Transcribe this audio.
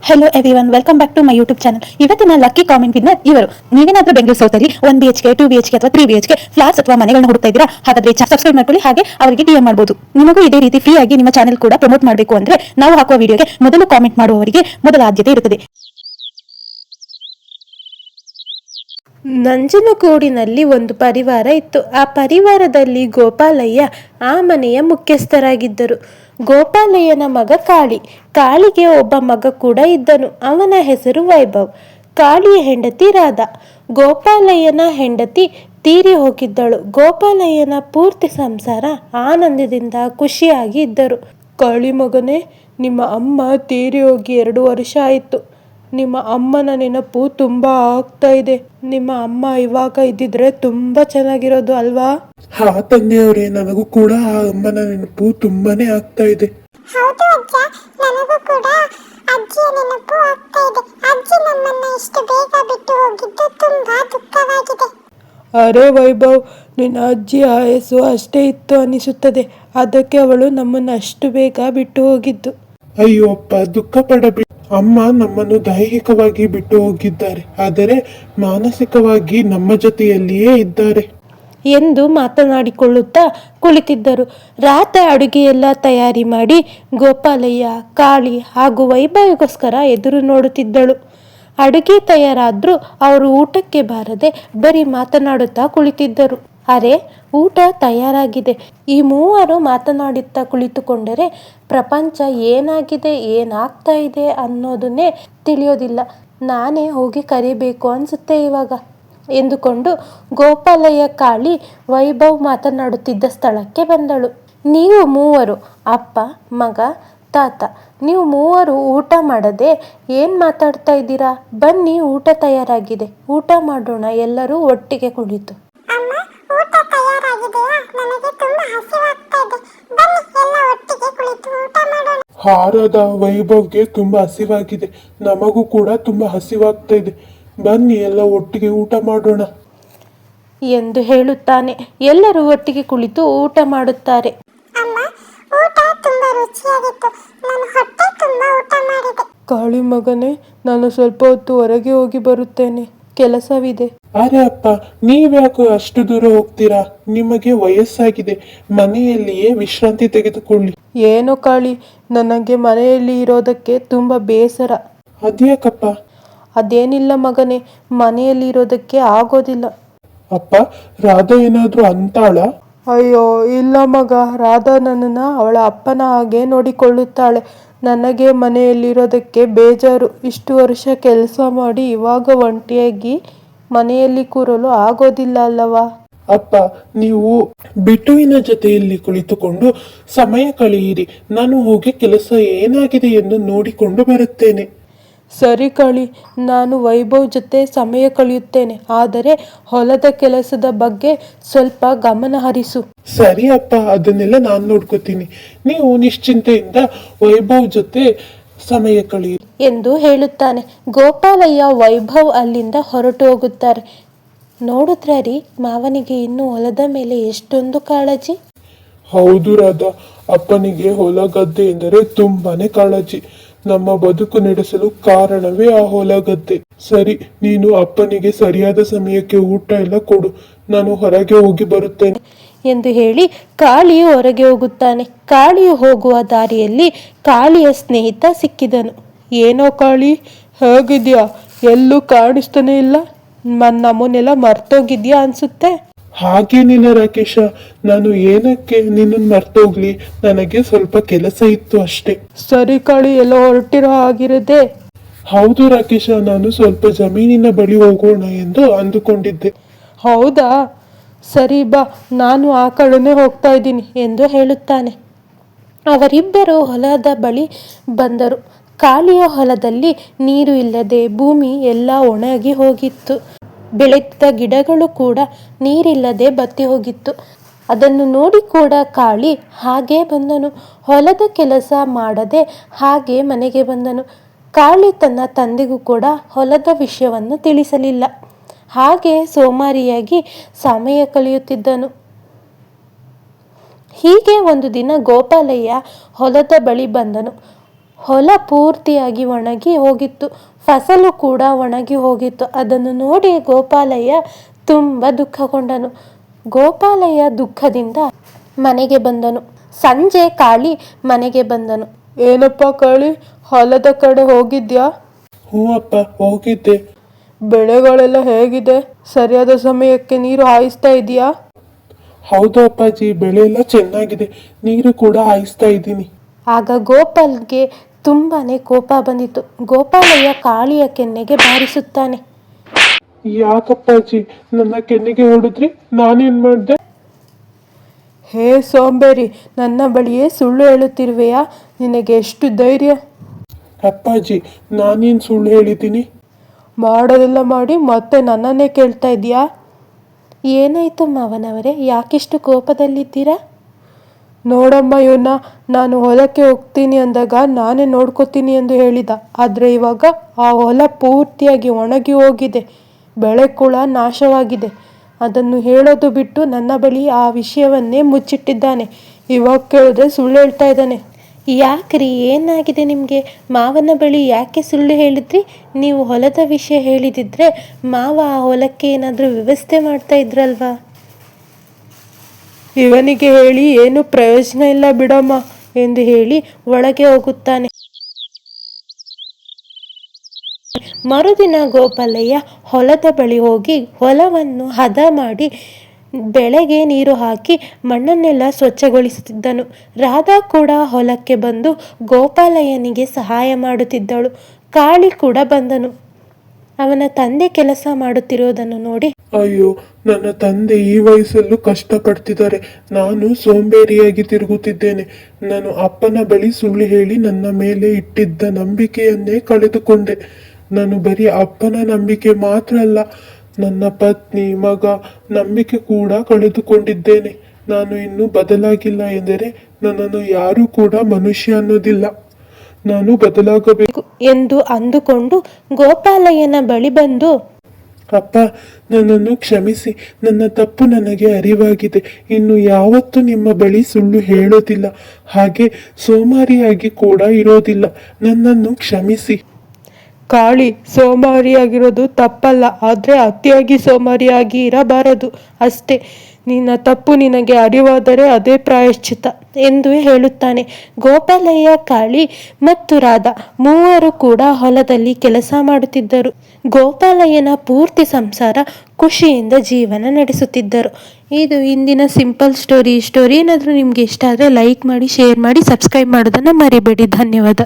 Hello everyone, welcome back to my YouTube channel. ಇವತ್ತಿನ lucky comment winner ಇವರು. ನೀವೇನಾದ್ರೂ Bengaluru south 1 BHK 2 BHK ಅಥವಾ 3 BHK flats ಅಥವಾ ಮನೆಗಳನ್ನ ಹುಡುಕ್ತಾ ಇದ್ದೀರಾ? ಹಾಗಾದ್ರೆ ಸಬ್ಸ್ಕ್ರೈಬ್ ಮಾಡ್ಕೊಳ್ಳಿ, ಹಾಗೆ ಅವರಿಗೆ DM ಮಾಡಬಹುದು. ನಿಮಗೂ ಇದೇ ರೀತಿ ಫ್ರೀ ಆಗಿ ನಿಮ್ಮ ಚಾನಲ್ ಕೂಡ ಪ್ರಮೋಟ್ ಮಾಡಬೇಕು ಅಂದ್ರೆ ನಾವು ಹಾಕುವ ವಿಡಿಯೋಗೆ ಮೊದಲು ಕಾಮೆಂಟ್ ಮಾಡುವವರಿಗೆ ಮೊದಲ ಆದ್ಯತೆ ಇರುತ್ತದೆ. ನಂಜನಗೂಡಿನಲ್ಲಿ ಒಂದು ಪರಿವಾರ ಇತ್ತು. ಆ ಪರಿವಾರದಲ್ಲಿ ಗೋಪಾಲಯ್ಯ ಆ ಮನೆಯ ಮುಖ್ಯಸ್ಥರಾಗಿದ್ದರು. ಗೋಪಾಲಯ್ಯನ ಮಗ ಕಾಳಿಗೆ ಒಬ್ಬ ಮಗ ಕೂಡ ಇದ್ದನು. ಅವನ ಹೆಸರು ವೈಭವ್. ಕಾಳಿಯ ಹೆಂಡತಿ ರಾಧಾ. ಗೋಪಾಲಯ್ಯನ ಹೆಂಡತಿ ತೀರಿ ಹೋಗಿದ್ದಳು. ಗೋಪಾಲಯ್ಯನ ಪೂರ್ತಿ ಸಂಸಾರ ಆನಂದದಿಂದ ಖುಷಿಯಾಗಿ ಇದ್ದರು. ಕಾಳಿ ಮಗನೇ, ನಿಮ್ಮ ಅಮ್ಮ ತೀರಿ ಹೋಗಿ 2 ವರ್ಷ ಆಯಿತು. ನಿಮ್ಮ ಅಮ್ಮನ ನೆನಪು ತುಂಬ ಆಗ್ತಾ ಇದೆ. ನಿಮ್ಮ ಅಮ್ಮ ಇವಾಗ ಇದ್ದಿದ್ರೆ ತುಂಬ ಚೆನ್ನಾಗಿರೋದು ಅಲ್ವಾ? ಹಾ ತಂದೆಯವರೇ, ನನಗೂ ಕೂಡ ಆ ಅಮ್ಮನ ನೆನಪು ತುಂಬಾನೇ ಆಗ್ತಾ ಇದೆ. ಹೌದು ಅಜ್ಜ, ನನಗೂ ಕೂಡ ಅಜ್ಜಿಯ ನೆನಪು ಆಗ್ತಾ ಇದೆ. ಅಜ್ಜಿ ನಮ್ಮನ್ನ ಇಷ್ಟು ಬೇಗ ಬಿಟ್ಟು ಹೋಗಿದ್ದು ತುಂಬಾ ದುಃಖವಾಗಿದೆ. ಅರೆ ವೈಭವ್, ನಿನ್ನ ಅಜ್ಜಿ ಆಯಸ್ಸು ಅಷ್ಟೇ ಇತ್ತು ಅನಿಸುತ್ತದೆ. ಅದಕ್ಕೆ ಅವಳು ನಮ್ಮನ್ನು ಅಷ್ಟು ಬೇಗ ಬಿಟ್ಟು ಹೋಗಿದ್ದು. ಅಯ್ಯೋ ಅಪ್ಪ, ದುಃಖ ಪಡಬೇಡಿ. ಅಮ್ಮ ನಮ್ಮನ್ನು ದೈಹಿಕವಾಗಿ ಬಿಟ್ಟು ಹೋಗಿದ್ದಾರೆ, ಆದರೆ ಮಾನಸಿಕವಾಗಿ ನಮ್ಮ ಜೊತೆಯಲ್ಲಿಯೇ ಇದ್ದಾರೆ ಎಂದು ಮಾತನಾಡಿಕೊಳ್ಳುತ್ತಾ ಕುಳಿತಿದ್ದರು. ರಾತ್ರಿ ಅಡುಗೆಯೆಲ್ಲ ತಯಾರಿ ಮಾಡಿ ಗೋಪಾಲಯ್ಯ, ಕಾಳಿ ಹಾಗೂ ವೈಭವಿಗೋಸ್ಕರ ಎದುರು ನೋಡುತ್ತಿದ್ದಳು. ಅಡುಗೆ ತಯಾರಾದ್ರೂ ಅವರು ಊಟಕ್ಕೆ ಬಾರದೆ ಬರೀ ಮಾತನಾಡುತ್ತಾ ಕುಳಿತಿದ್ದರು. ಅರೆ, ಊಟ ತಯಾರಾಗಿದೆ. ಈ ಮೂವರು ಮಾತನಾಡುತ್ತಾ ಕುಳಿತುಕೊಂಡರೆ ಪ್ರಪಂಚ ಏನಾಗಿದೆ, ಏನಾಗ್ತಾ ಇದೆ ಅನ್ನೋದನ್ನೇ ತಿಳಿಯೋದಿಲ್ಲ. ನಾನೇ ಹೋಗಿ ಕರಿಬೇಕು ಅನಿಸುತ್ತೆ ಇವಾಗ ಎಂದುಕೊಂಡು ಗೋಪಾಲಯ್ಯ, ಕಾಳಿ, ವೈಭವ್ ಮಾತನಾಡುತ್ತಿದ್ದ ಸ್ಥಳಕ್ಕೆ ಬಂದಳು. ನೀವು ಮೂವರು, ಅಪ್ಪ, ಮಗ, ತಾತ, ನೀವು ಮೂವರು ಊಟ ಮಾಡದೆ ಏನು ಮಾತಾಡ್ತಾ ಇದ್ದೀರಾ? ಬನ್ನಿ, ಊಟ ತಯಾರಾಗಿದೆ, ಊಟ ಮಾಡೋಣ ಎಲ್ಲರೂ ಒಟ್ಟಿಗೆ ಕುಳಿತು. ಅಮ್ಮ, ಊಟ ತಯಾರಾಗಿದೆಯಾ? ನನಗೆ ತುಂಬಾ ಹಸಿವಾಗ್ತಾ ಇದೆ. ಬನ್ನಿ, ಎಲ್ಲ ಒಟ್ಟಿಗೆ ಕುಳಿತು ಊಟ ಮಾಡೋಣ. ಹಾರದ ವೈಭವ್ಗೆ ತುಂಬಾ ಹಸಿವಾಗಿದೆ, ನಮಗೂ ಕೂಡ ತುಂಬಾ ಹಸಿವಾಗ್ತಾ ಇದೆ. ಬನ್ನಿ, ಎಲ್ಲ ಒಟ್ಟಿಗೆ ಊಟ ಮಾಡೋಣ ಎಂದು ಹೇಳುತ್ತಾನೆ. ಎಲ್ಲರೂ ಒಟ್ಟಿಗೆ ಕುಳಿತು ಊಟ ಮಾಡುತ್ತಾರೆ. ಅಮ್ಮ, ಊಟ ತುಂಬಾ ರುಚಿಯಾಗಿತ್ತು. ನಾನು ಹೊಟ್ಟೆ ತುಂಬಾ ಊಟ ಮಾಡಿದೆ. ಕಾಳಿ ಮಗನೇ, ನಾನು ಸ್ವಲ್ಪ ಹೊತ್ತು ಹೊರಗೆ ಹೋಗಿ ಬರುತ್ತೇನೆ, ಕೆಲಸವಿದೆ. ಅರೆ ಅಪ್ಪ, ನೀವ್ಯಾಕೆ ಅಷ್ಟು ದೂರ ಹೋಗ್ತೀರಾ? ನಿಮಗೆ ವಯಸ್ಸಾಗಿದೆ, ಮನೆಯಲ್ಲಿಯೇ ವಿಶ್ರಾಂತಿ ತೆಗೆದುಕೊಳ್ಳಿ. ಏನೋ ಕಾಳಿ, ನನಗೆ ಮನೆಯಲ್ಲಿ ಇರೋದಕ್ಕೆ ತುಂಬ ಬೇಸರ. ಅದ್ಯಾಕಪ್ಪ? ಅದೇನಿಲ್ಲ ಮಗನೇ, ಮನೆಯಲ್ಲಿ ಇರೋದಕ್ಕೆ ಆಗೋದಿಲ್ಲ. ಅಪ್ಪ, ರಾಧಾ ಏನಾದ್ರೂ ಅಂತಾಳ? ಅಯ್ಯೋ ಇಲ್ಲ ಮಗ, ರಾಧಾ ನನ್ನನ್ನು ಅವಳ ಅಪ್ಪನ ಹಾಗೆ ನೋಡಿಕೊಳ್ಳುತ್ತಾಳೆ. ನನಗೆ ಮನೆಯಲ್ಲಿರೋದಕ್ಕೆ ಬೇಜಾರು. ಇಷ್ಟು ವರ್ಷ ಕೆಲಸ ಮಾಡಿ ಇವಾಗ ಒಂಟಿಯಾಗಿ ಮನೆಯಲ್ಲಿ ಕೂರಲು ಆಗೋದಿಲ್ಲ ಅಲ್ಲವಾ? ಅಪ್ಪ, ನೀವು ಬಿಟ್ಟುವಿನ ಜೊತೆಯಲ್ಲಿ ಕುಳಿತುಕೊಂಡು ಸಮಯ ಕಳೆಯಿರಿ. ನಾನು ಹೋಗಿ ಕೆಲಸ ಏನಾಗಿದೆ ಎಂದು ನೋಡಿಕೊಂಡು ಬರುತ್ತೇನೆ. ಸರಿ ಕಾಳಿ, ನಾನು ವೈಭವ್ ಜೊತೆ ಸಮಯ ಕಳೆಯುತ್ತೇನೆ. ಆದರೆ ಹೊಲದ ಕೆಲಸದ ಬಗ್ಗೆ ಸ್ವಲ್ಪ ಗಮನ ಹರಿಸು. ಸರಿ ಅಪ್ಪ, ಅದನ್ನೆಲ್ಲ ನಾನು ನೋಡ್ಕೋತೀನಿ. ನೀವು ನಿಶ್ಚಿಂತೆಯಿಂದ ವೈಭವ್ ಜೊತೆ ಸಮಯ ಕಳೆಯಿರಿ ಎಂದು ಹೇಳುತ್ತಾನೆ. ಗೋಪಾಲಯ್ಯ, ವೈಭವ್ ಅಲ್ಲಿಂದ ಹೊರಟು ಹೋಗುತ್ತಾರೆ. ನೋಡಿದ್ರೆ ರೀ, ಮಾವನಿಗೆ ಇನ್ನು ಹೊಲದ ಮೇಲೆ ಎಷ್ಟೊಂದು ಕಾಳಜಿ. ಹೌದು ರಾಧಾ, ಅಪ್ಪನಿಗೆ ಹೊಲ ಗದ್ದೆ ಎಂದರೆ ತುಂಬಾನೇ ಕಾಳಜಿ. ನಮ್ಮ ಬದುಕು ನಡೆಸಲು ಕಾರಣವೇ ಆ ಹೊಲ ಗದ್ದೆ. ಸರಿ, ನೀನು ಅಪ್ಪನಿಗೆ ಸರಿಯಾದ ಸಮಯಕ್ಕೆ ಊಟ ಎಲ್ಲ ಕೊಡು. ನಾನು ಹೊರಗೆ ಹೋಗಿ ಬರುತ್ತೇನೆ ಎಂದು ಹೇಳಿ ಕಾಳಿಯು ಹೊರಗೆ ಹೋಗುತ್ತಾನೆ. ಕಾಳಿಯು ಹೋಗುವ ದಾರಿಯಲ್ಲಿ ಕಾಳಿಯ ಸ್ನೇಹಿತ ಸಿಕ್ಕಿದನು. ಏನೋ ಕಾಳಿ, ಹೇಗಿದ್ಯಾ? ಎಲ್ಲೂ ಕಾಣಿಸ್ತಾನೆ ಇಲ್ಲ. ನಮ್ಮನ್ನೆಲ್ಲ ಮರ್ತೋಗಿದ್ಯಾ ಅನ್ಸುತ್ತೆ. ಹಾಗೇನಿಲ್ಲ ರಾಕೇಶ, ನಾನು ಏನಕ್ಕೆ ನಿನ್ನನ್ನು ಮರ್ತೋಗ್ಲಿ? ನನಗೆ ಸ್ವಲ್ಪ ಕೆಲಸ ಇತ್ತು ಅಷ್ಟೇ. ಸರಿ ಕಾಳಿ, ಎಲ್ಲ ಹೊರಟಿರೋ ಆಗಿರದೆ. ಹೌದು ರಾಕೇಶ, ನಾನು ಸ್ವಲ್ಪ ಜಮೀನಿನ ಬಳಿ ಹೋಗೋಣ ಎಂದು ಅಂದುಕೊಂಡಿದ್ದೆ. ಹೌದಾ, ಸರಿ ಬಾ, ನಾನು ಆ ಕಡೆನೇ ಹೋಗ್ತಾ ಇದ್ದೀನಿ ಎಂದು ಹೇಳುತ್ತಾನೆ. ಅವರಿಬ್ಬರು ಹೊಲದ ಬಳಿ ಬಂದರು. ಕಾಳಿಯ ಹೊಲದಲ್ಲಿ ನೀರು ಇಲ್ಲದೆ ಭೂಮಿ ಎಲ್ಲ ಒಣಗಿ ಹೋಗಿತ್ತು. ಬೆಳೆದ ಗಿಡಗಳು ಕೂಡ ನೀರಿಲ್ಲದೆ ಬತ್ತಿ ಹೋಗಿತ್ತು. ಅದನ್ನು ನೋಡಿ ಕೂಡ ಕಾಳಿ ಹಾಗೆ ಬಂದನು. ಹೊಲದ ಕೆಲಸ ಮಾಡದೆ ಹಾಗೆ ಮನೆಗೆ ಬಂದನು. ಕಾಳಿ ತನ್ನ ತಂದೆಗೂ ಕೂಡ ಹೊಲದ ವಿಷಯವನ್ನು ತಿಳಿಸಲಿಲ್ಲ. ಹಾಗೆ ಸೋಮಾರಿಯಾಗಿ ಸಮಯ ಕಳೆಯುತ್ತಿದ್ದನು. ಹೀಗೆ ಒಂದು ದಿನ ಗೋಪಾಲಯ್ಯ ಹೊಲದ ಬಳಿ ಬಂದನು. ಹೊಲ ಪೂರ್ತಿಯಾಗಿ ಒಣಗಿ ಹೋಗಿತ್ತು. ಫಸಲು ಕೂಡ ಒಣಗಿ ಹೋಗಿತ್ತು. ಅದನ್ನು ನೋಡಿ ಗೋಪಾಲಯ್ಯ ತುಂಬ ದುಃಖಗೊಂಡನು. ಗೋಪಾಲಯ್ಯ ದುಃಖದಿಂದ ಮನೆಗೆ ಬಂದನು. ಸಂಜೆ ಕಾಳಿ ಮನೆಗೆ ಬಂದನು. ಏನಪ್ಪ ಕಾಳಿ, ಹೊಲದ ಕಡೆ ಹೋಗಿದ್ಯಾ? ಹ್ಞೂ ಅಪ್ಪ, ಹೋಗಿದ್ದೆ. ಬೆಳೆಗಳೆಲ್ಲ ಹೇಗಿದೆ? ಸರಿಯಾದ ಸಮಯಕ್ಕೆ ನೀರು ಹಾಯಿಸ್ತಾ ಇದೆಯಾ? ಹೌದು ಅಪ್ಪಾಜಿ, ಬೆಳೆ ಎಲ್ಲ ಚೆನ್ನಾಗಿದೆ, ನೀರು ಕೂಡ ಹಾಯಿಸ್ತಾ ಇದ್ದೀನಿ. ಆಗ ಗೋಪಾಲ್ಗೆ ತುಂಬಾನೇ ಕೋಪ ಬಂದಿತ್ತು. ಗೋಪಾಲಯ್ಯ ಕಾಳಿಯ ಕೆನ್ನೆಗೆ ಬಾರಿಸುತ್ತಾನೆ. ಯಾಕಪ್ಪಾಜಿ ನನ್ನ ಕೆನ್ನೆಗೆ ಹೊಡೆದ್ರಿ? ನಾನೇನ್ ಮಾಡ್ದೆ? ಹೇ ಸೋಂಬೇರಿ, ನನ್ನ ಬಳಿಯೇ ಸುಳ್ಳು ಹೇಳುತ್ತಿರುವೆಯಾ? ನಿನಗೆ ಎಷ್ಟು ಧೈರ್ಯ? ಅಪ್ಪಾಜಿ, ನಾನೇನ್ ಸುಳ್ಳು ಹೇಳಿದ್ದೀನಿ? ಮಾಡೋದೆಲ್ಲ ಮಾಡಿ ಮತ್ತೆ ನನ್ನನ್ನೇ ಕೇಳ್ತಾ ಇದೀಯಾ? ಏನಾಯ್ತು ಮಾವನವರೇ, ಯಾಕಿಷ್ಟು ಕೋಪದಲ್ಲಿದ್ದೀರಾ? ನೋಡಮ್ಮ, ಇವನ್ನ ನಾನು ಹೊಲಕ್ಕೆ ಹೋಗ್ತೀನಿ ಅಂದಾಗ ನಾನೇ ನೋಡ್ಕೋತೀನಿ ಎಂದು ಹೇಳಿದ. ಆದರೆ ಇವಾಗ ಆ ಹೊಲ ಪೂರ್ತಿಯಾಗಿ ಒಣಗಿ ಹೋಗಿದೆ, ಬೆಳೆ ಕೂಡ ನಾಶವಾಗಿದೆ. ಅದನ್ನು ಹೇಳೋದು ಬಿಟ್ಟು ನನ್ನ ಬಳಿ ಆ ವಿಷಯವನ್ನೇ ಮುಚ್ಚಿಟ್ಟಿದ್ದಾನೆ. ಇವಾಗ ಕೇಳಿದ್ರೆ ಸುಳ್ಳು ಹೇಳ್ತಾ ಇದ್ದಾನೆ. ಯಾಕ್ರಿ, ಏನಾಗಿದೆ ನಿಮಗೆ? ಮಾವನ ಬಳಿ ಯಾಕೆ ಸುಳ್ಳು ಹೇಳಿದ್ರಿ? ನೀವು ಹೊಲದ ವಿಷಯ ಹೇಳಿದಿದ್ರೆ ಮಾವ ಆ ಹೊಲಕ್ಕೆ ಏನಾದರೂ ವ್ಯವಸ್ಥೆ ಮಾಡ್ತಾ ಇದ್ರಲ್ವಾ? ಇವನಿಗೆ ಹೇಳಿ ಏನು ಪ್ರಯೋಜನ ಇಲ್ಲ ಬಿಡಮ್ಮ ಎಂದು ಹೇಳಿ ಒಳಗೆ ಹೋಗುತ್ತಾನೆ. ಮರುದಿನ ಗೋಪಾಲಯ್ಯ ಹೊಲದ ಬಳಿ ಹೋಗಿ ಹೊಲವನ್ನು ಹದ ಮಾಡಿ ಬೆಳೆಗೆ ನೀರು ಹಾಕಿ ಮಣ್ಣನ್ನೆಲ್ಲ ಸ್ವಚ್ಛಗೊಳಿಸುತ್ತಿದ್ದನು. ರಾಧಾ ಕೂಡ ಹೊಲಕ್ಕೆ ಬಂದು ಗೋಪಾಲಯ್ಯನಿಗೆ ಸಹಾಯ ಮಾಡುತ್ತಿದ್ದಳು. ಕಾಳಿ ಕೂಡ ಬಂದನು. ಅವನ ತಂದೆ ಕೆಲಸ ಮಾಡುತ್ತಿರುವುದನ್ನು ನೋಡಿ, ಅಯ್ಯೋ, ನನ್ನ ತಂದೆ ಈ ವಯಸ್ಸಲ್ಲೂ ಕಷ್ಟಪಡ್ತಿದ್ದಾರೆ, ನಾನು ಸೋಂಬೇರಿಯಾಗಿ ತಿರುಗುತ್ತಿದ್ದೇನೆ. ನಾನು ಅಪ್ಪನ ಬಳಿ ಸುಳ್ಳು ಹೇಳಿ ನನ್ನ ಮೇಲೆ ಇಟ್ಟಿದ್ದ ನಂಬಿಕೆಯನ್ನೇ ಕಳೆದುಕೊಂಡೆ. ನಾನು ಬರೀ ಅಪ್ಪನ ನಂಬಿಕೆ ಮಾತ್ರ ಅಲ್ಲ, ನನ್ನ ಪತ್ನಿ, ಮಗ ನಂಬಿಕೆ ಕೂಡ ಕಳೆದುಕೊಂಡಿದ್ದೇನೆ. ನಾನು ಇನ್ನೂ ಬದಲಾಗಿಲ್ಲ ಎಂದರೆ ನನ್ನನ್ನು ಯಾರೂ ಕೂಡ ಮನುಷ್ಯ ಅನ್ನೋದಿಲ್ಲ. ನಾನು ಬದಲಾಗಬೇಕು ಎಂದು ಅಂದುಕೊಂಡು ಗೋಪಾಲಯ್ಯನ ಬಳಿ ಬಂದು, ಅಪ್ಪ, ನನ್ನನ್ನು ಕ್ಷಮಿಸಿ, ನನ್ನ ತಪ್ಪು ನನಗೆ ಅರಿವಾಗಿದೆ. ಇನ್ನು ಯಾವತ್ತೂ ನಿಮ್ಮ ಬಳಿ ಸುಳ್ಳು ಹೇಳೋದಿಲ್ಲ, ಹಾಗೆ ಸೋಮಾರಿಯಾಗಿ ಕೂಡ ಇರೋದಿಲ್ಲ. ನನ್ನನ್ನು ಕ್ಷಮಿಸಿ. ಕಾಳಿ, ಸೋಮಾರಿಯಾಗಿರೋದು ತಪ್ಪಲ್ಲ, ಆದರೆ ಅತಿಯಾಗಿ ಸೋಮಾರಿಯಾಗಿ ಇರಬಾರದು ಅಷ್ಟೇ. ನಿನ್ನ ತಪ್ಪು ನಿನಗೆ ಅರಿವಾದರೆ ಅದೇ ಪ್ರಾಯಶ್ಚಿತ್ತ ಎಂದು ಹೇಳುತ್ತಾನೆ. ಗೋಪಾಲಯ್ಯ, ಕಾಳಿ ಮತ್ತು ರಾಧಾ ಮೂವರು ಕೂಡ ಹೊಲದಲ್ಲಿ ಕೆಲಸ ಮಾಡುತ್ತಿದ್ದರು. ಗೋಪಾಲಯ್ಯನ ಪೂರ್ತಿ ಸಂಸಾರ ಖುಷಿಯಿಂದ ಜೀವನ ನಡೆಸುತ್ತಿದ್ದರು. ಇದು ಇಂದಿನ ಸಿಂಪಲ್ ಸ್ಟೋರಿ ಏನಾದರೂ ನಿಮಗೆ ಇಷ್ಟ ಆದರೆ ಲೈಕ್ ಮಾಡಿ, ಶೇರ್ ಮಾಡಿ, ಸಬ್ಸ್ಕ್ರೈಬ್ ಮಾಡೋದನ್ನು ಮರಿಬೇಡಿ. ಧನ್ಯವಾದ.